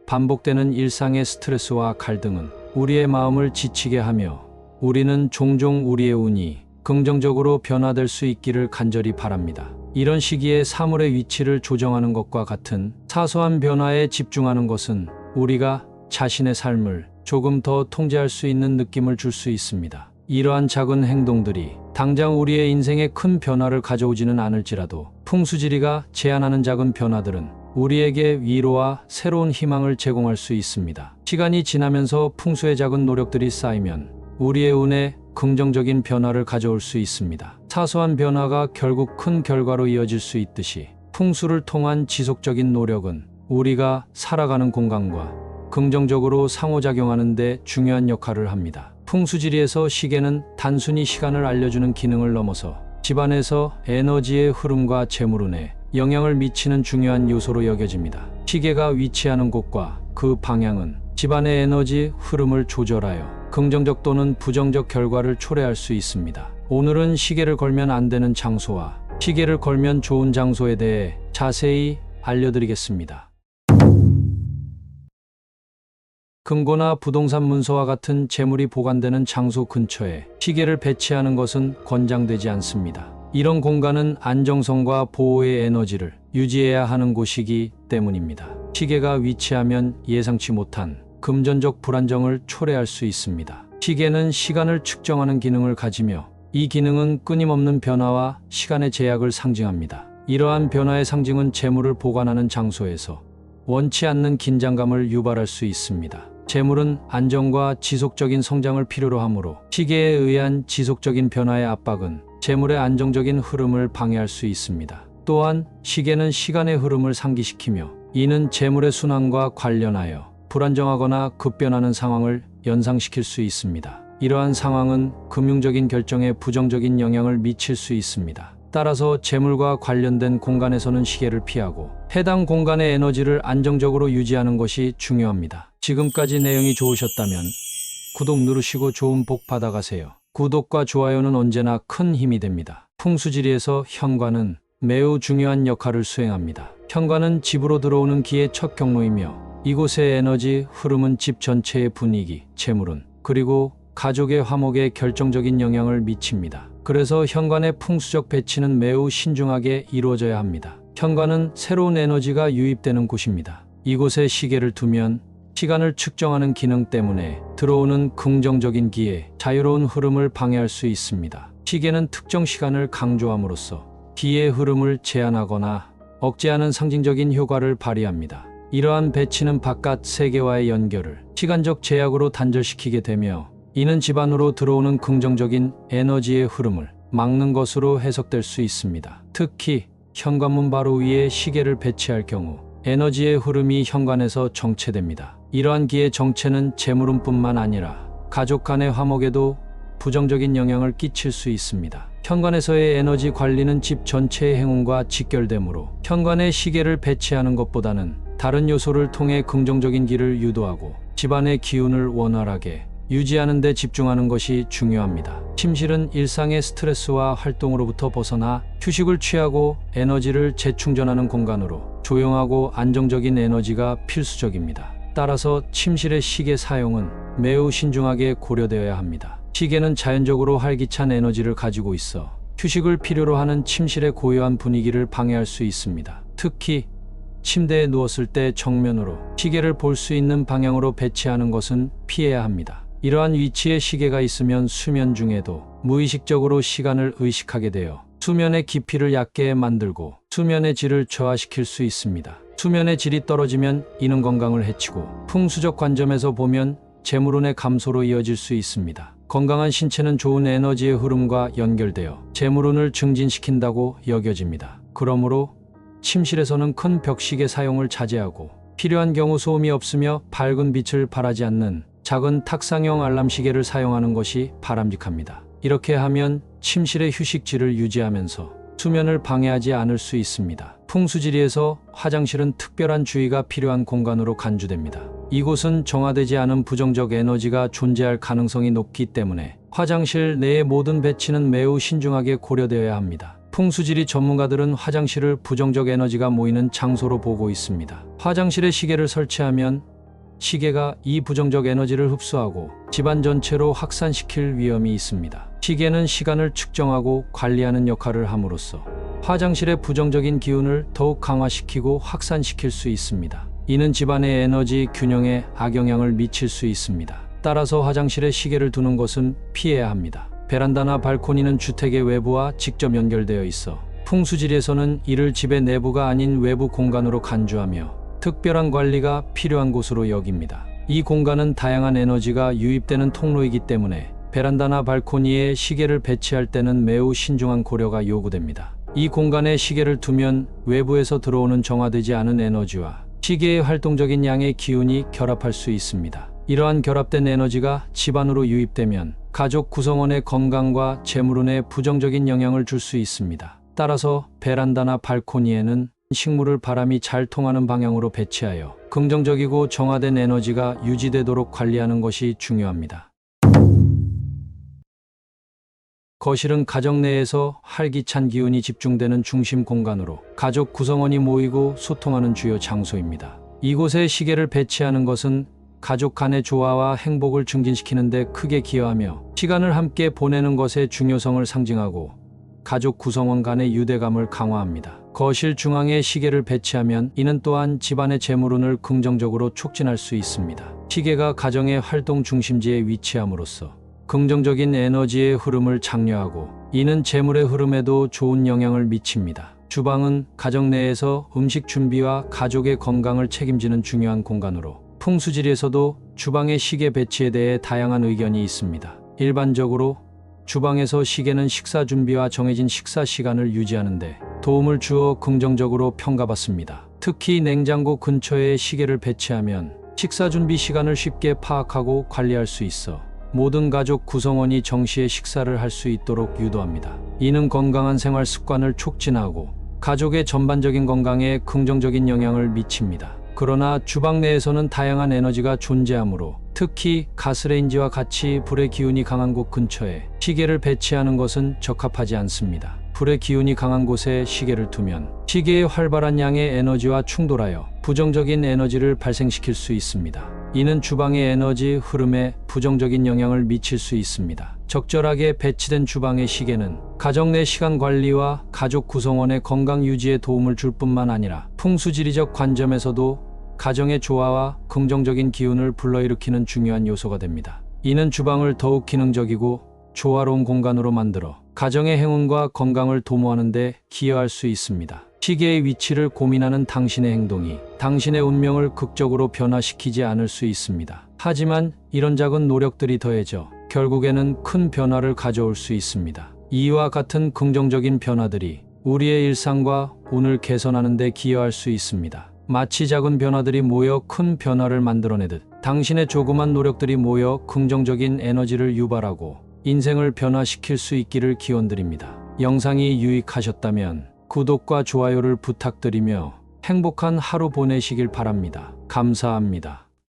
반복되는 일상의 스트레스와 갈등은 우리의 마음을 지치게 하며 우리는 종종 우리의 운이 긍정적으로 변화될 수 있기를 간절히 바랍니다. 이런 시기에 사물의 위치를 조정하는 것과 같은 사소한 변화에 집중하는 것은 우리가 자신의 삶을 조금 더 통제할 수 있는 느낌을 줄 수 있습니다. 이러한 작은 행동들이 당장 우리의 인생에 큰 변화를 가져오지는 않을지라도 풍수지리가 제안하는 작은 변화들은 우리에게 위로와 새로운 희망을 제공할 수 있습니다. 시간이 지나면서 풍수의 작은 노력들이 쌓이면 우리의 운에 긍정적인 변화를 가져올 수 있습니다. 사소한 변화가 결국 큰 결과로 이어질 수 있듯이 풍수를 통한 지속적인 노력은 우리가 살아가는 공간과 긍정적으로 상호작용하는 데 중요한 역할을 합니다. 풍수지리에서 시계는 단순히 시간을 알려주는 기능을 넘어서 집안에서 에너지의 흐름과 재물운에 영향을 미치는 중요한 요소로 여겨집니다. 시계가 위치하는 곳과 그 방향은 집안의 에너지 흐름을 조절하여 긍정적 또는 부정적 결과를 초래할 수 있습니다. 오늘은 시계를 걸면 안 되는 장소와 시계를 걸면 좋은 장소에 대해 자세히 알려드리겠습니다. 금고나 부동산 문서와 같은 재물이 보관되는 장소 근처에 시계를 배치하는 것은 권장되지 않습니다. 이런 공간은 안정성과 보호의 에너지를 유지해야 하는 곳이기 때문입니다. 시계가 위치하면 예상치 못한 금전적 불안정을 초래할 수 있습니다. 시계는 시간을 측정하는 기능을 가지며 이 기능은 끊임없는 변화와 시간의 제약을 상징합니다. 이러한 변화의 상징은 재물을 보관하는 장소에서 원치 않는 긴장감을 유발할 수 있습니다. 재물은 안정과 지속적인 성장을 필요로 하므로 시계에 의한 지속적인 변화의 압박은 재물의 안정적인 흐름을 방해할 수 있습니다. 또한 시계는 시간의 흐름을 상기시키며 이는 재물의 순환과 관련하여 불안정하거나 급변하는 상황을 연상시킬 수 있습니다. 이러한 상황은 금융적인 결정에 부정적인 영향을 미칠 수 있습니다. 따라서 재물과 관련된 공간에서는 시계를 피하고 해당 공간의 에너지를 안정적으로 유지하는 것이 중요합니다. 지금까지 내용이 좋으셨다면 구독 누르시고 좋은 복 받아가세요. 구독과 좋아요는 언제나 큰 힘이 됩니다. 풍수지리에서 현관은 매우 중요한 역할을 수행합니다. 현관은 집으로 들어오는 기의 첫 경로이며 이곳의 에너지 흐름은 집 전체의 분위기, 재물운, 그리고 가족의 화목에 결정적인 영향을 미칩니다. 그래서 현관의 풍수적 배치는 매우 신중하게 이루어져야 합니다. 현관은 새로운 에너지가 유입되는 곳입니다. 이곳에 시계를 두면 시간을 측정하는 기능 때문에 들어오는 긍정적인 기의 자유로운 흐름을 방해할 수 있습니다. 시계는 특정 시간을 강조함으로써 기의 흐름을 제한하거나 억제하는 상징적인 효과를 발휘합니다. 이러한 배치는 바깥 세계와의 연결을 시간적 제약으로 단절시키게 되며 이는 집 안으로 들어오는 긍정적인 에너지의 흐름을 막는 것으로 해석될 수 있습니다. 특히 현관문 바로 위에 시계를 배치할 경우 에너지의 흐름이 현관에서 정체됩니다. 이러한 기의 정체는 재물운뿐만 아니라 가족 간의 화목에도 부정적인 영향을 끼칠 수 있습니다. 현관에서의 에너지 관리는 집 전체의 행운과 직결되므로 현관에 시계를 배치하는 것보다는 다른 요소를 통해 긍정적인 기를 유도하고 집안의 기운을 원활하게 유지하는 데 집중하는 것이 중요합니다. 침실은 일상의 스트레스와 활동으로부터 벗어나 휴식을 취하고 에너지를 재충전하는 공간으로 조용하고 안정적인 에너지가 필수적입니다. 따라서 침실의 시계 사용은 매우 신중하게 고려되어야 합니다. 시계는 자연적으로 활기찬 에너지를 가지고 있어 휴식을 필요로 하는 침실의 고요한 분위기를 방해할 수 있습니다. 특히 침대에 누웠을 때 정면으로 시계를 볼 수 있는 방향으로 배치하는 것은 피해야 합니다. 이러한 위치에 시계가 있으면 수면 중에도 무의식적으로 시간을 의식하게 되어 수면의 깊이를 얕게 만들고 수면의 질을 저하시킬 수 있습니다. 수면의 질이 떨어지면 이는 건강을 해치고 풍수적 관점에서 보면 재물운의 감소로 이어질 수 있습니다. 건강한 신체는 좋은 에너지의 흐름과 연결되어 재물운을 증진시킨다고 여겨집니다. 그러므로 침실에서는 큰 벽시계 사용을 자제하고 필요한 경우 소음이 없으며 밝은 빛을 발하지 않는 작은 탁상형 알람 시계를 사용하는 것이 바람직합니다. 이렇게 하면 침실의 휴식질을 유지하면서 수면을 방해하지 않을 수 있습니다. 풍수지리에서 화장실은 특별한 주의가 필요한 공간으로 간주됩니다. 이곳은 정화되지 않은 부정적 에너지가 존재할 가능성이 높기 때문에 화장실 내의 모든 배치는 매우 신중하게 고려되어야 합니다. 풍수지리 전문가들은 화장실을 부정적 에너지가 모이는 장소로 보고 있습니다. 화장실에 시계를 설치하면 시계가 이 부정적 에너지를 흡수하고 집안 전체로 확산시킬 위험이 있습니다. 시계는 시간을 측정하고 관리하는 역할을 함으로써 화장실의 부정적인 기운을 더욱 강화시키고 확산시킬 수 있습니다. 이는 집안의 에너지 균형에 악영향을 미칠 수 있습니다. 따라서 화장실에 시계를 두는 것은 피해야 합니다. 베란다나 발코니는 주택의 외부와 직접 연결되어 있어 풍수지리에서는 이를 집의 내부가 아닌 외부 공간으로 간주하며 특별한 관리가 필요한 곳으로 여깁니다. 이 공간은 다양한 에너지가 유입되는 통로이기 때문에 베란다나 발코니에 시계를 배치할 때는 매우 신중한 고려가 요구됩니다. 이 공간에 시계를 두면 외부에서 들어오는 정화되지 않은 에너지와 시계의 활동적인 양의 기운이 결합할 수 있습니다. 이러한 결합된 에너지가 집안으로 유입되면 가족 구성원의 건강과 재물운에 부정적인 영향을 줄 수 있습니다. 따라서 베란다나 발코니에는 식물을 바람이 잘 통하는 방향으로 배치하여 긍정적이고 정화된 에너지가 유지되도록 관리하는 것이 중요합니다. 거실은 가정 내에서 활기찬 기운이 집중되는 중심 공간으로 가족 구성원이 모이고 소통하는 주요 장소입니다. 이곳에 시계를 배치하는 것은 가족 간의 조화와 행복을 증진시키는 데 크게 기여하며 시간을 함께 보내는 것의 중요성을 상징하고 가족 구성원 간의 유대감을 강화합니다. 거실 중앙에 시계를 배치하면 이는 또한 집안의 재물운을 긍정적으로 촉진할 수 있습니다. 시계가 가정의 활동 중심지에 위치함으로써 긍정적인 에너지의 흐름을 장려하고 이는 재물의 흐름에도 좋은 영향을 미칩니다. 주방은 가정 내에서 음식 준비와 가족의 건강을 책임지는 중요한 공간으로 풍수지리에서도 주방의 시계 배치에 대해 다양한 의견이 있습니다. 일반적으로 주방에서 시계는 식사 준비와 정해진 식사 시간을 유지하는 데 도움을 주어 긍정적으로 평가받습니다. 특히 냉장고 근처에 시계를 배치하면 식사 준비 시간을 쉽게 파악하고 관리할 수 있어 모든 가족 구성원이 정시에 식사를 할 수 있도록 유도합니다. 이는 건강한 생활 습관을 촉진하고 가족의 전반적인 건강에 긍정적인 영향을 미칩니다. 그러나 주방 내에서는 다양한 에너지가 존재하므로 특히 가스레인지와 같이 불의 기운이 강한 곳 근처에 시계를 배치하는 것은 적합하지 않습니다. 불의 기운이 강한 곳에 시계를 두면 시계의 활발한 양의 에너지와 충돌하여 부정적인 에너지를 발생시킬 수 있습니다. 이는 주방의 에너지 흐름에 부정적인 영향을 미칠 수 있습니다. 적절하게 배치된 주방의 시계는 가정 내 시간 관리와 가족 구성원의 건강 유지에 도움을 줄 뿐만 아니라 풍수지리적 관점에서도 가정의 조화와 긍정적인 기운을 불러일으키는 중요한 요소가 됩니다. 이는 주방을 더욱 기능적이고 조화로운 공간으로 만들어 가정의 행운과 건강을 도모하는 데 기여할 수 있습니다. 시계의 위치를 고민하는 당신의 행동이 당신의 운명을 극적으로 변화시키지 않을 수 있습니다. 하지만 이런 작은 노력들이 더해져 결국에는 큰 변화를 가져올 수 있습니다. 이와 같은 긍정적인 변화들이 우리의 일상과 운을 개선하는 데 기여할 수 있습니다. 마치 작은 변화들이 모여 큰 변화를 만들어내듯 당신의 조그만 노력들이 모여 긍정적인 에너지를 유발하고 인생을 변화시킬 수 있기를 기원드립니다. 영상이 유익하셨다면 구독과 좋아요를 부탁드리며 행복한 하루 보내시길 바랍니다. 감사합니다.